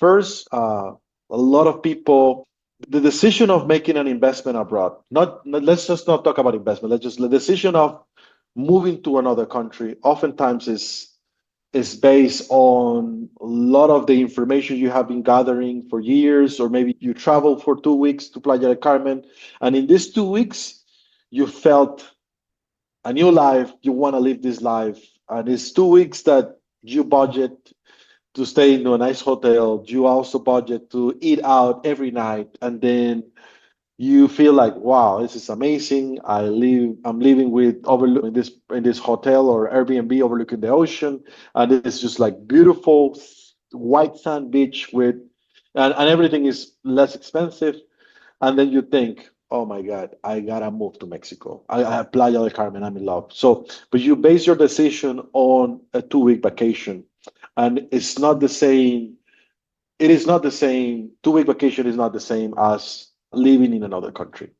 First, a lot of people, the decision of making an investment abroad, let's just not talk about investment. Let's just the decision of moving to another country oftentimes is based on a lot of the information you have been gathering for years, or maybe you travel for 2 weeks to Playa del Carmen, and in these 2 weeks, you felt a new life. You want to live this life, and it's 2 weeks that you budget to stay in a nice hotel. You also budget to eat out every night, and then you feel like, wow, this is amazing. I'm living with overlook in this hotel or Airbnb overlooking the ocean, and it's just like beautiful white sand beach with, and everything is less expensive. And then you think, oh my God, I gotta move to Mexico. I Playa del Carmen, I'm in love. So, but you base your decision on a 2 week vacation, and it's not the same. It is not the same. 2 week vacation is not the same as living in another country.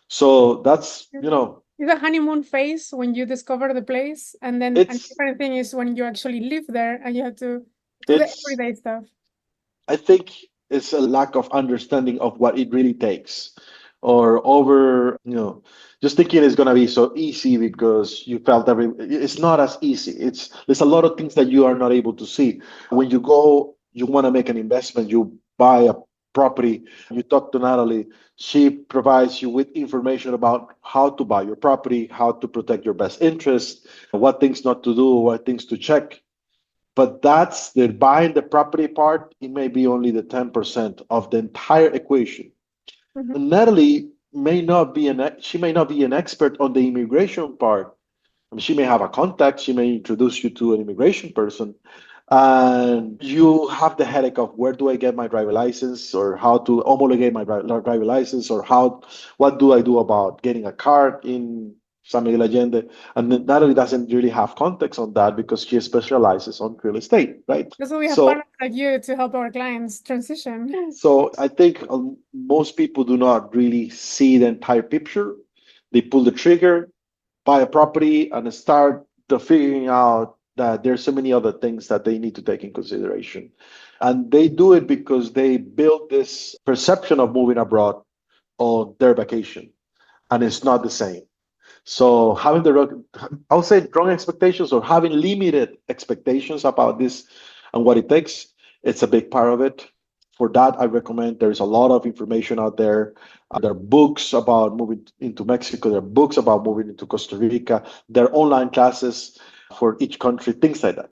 So that's, It's a honeymoon phase when you discover the place, and then a it's different thing is when you actually live there and you have to do the it's everyday stuff. I think it's a lack of understanding of what it really takes, or over, just thinking it's gonna be so easy because you felt it's not as easy. There's a lot of things that you are not able to see. When you go, you want to make an investment, you buy a property, you talk to Natalie, she provides you with information about how to buy your property, how to protect your best interest, what things not to do, what things to check. But that's the buying the property part. It may be only the 10% of the entire equation. Mhm. Natalie she may not be an expert on the immigration part. I mean, she may have a contact. She may introduce you to an immigration person, and you have the headache of where do I get my driver license, or how to homologate my driver license, or what do I do about getting a card in San Miguel Allende. And then Natalie doesn't really have context on that because she specializes on real estate, right? That's why we have So partners like you to help our clients transition. so I think most people do not really see the entire picture. They pull the trigger, buy a property, and start the figuring out that there's so many other things that they need to take in consideration. And they do it because they build this perception of moving abroad on their vacation, and it's not the same. So having I would say wrong expectations, or having limited expectations about this and what it takes, it's a big part of it. For that, I recommend there's a lot of information out there. There are books about moving into Mexico. There are books about moving into Costa Rica. There are online classes for each country, things like that.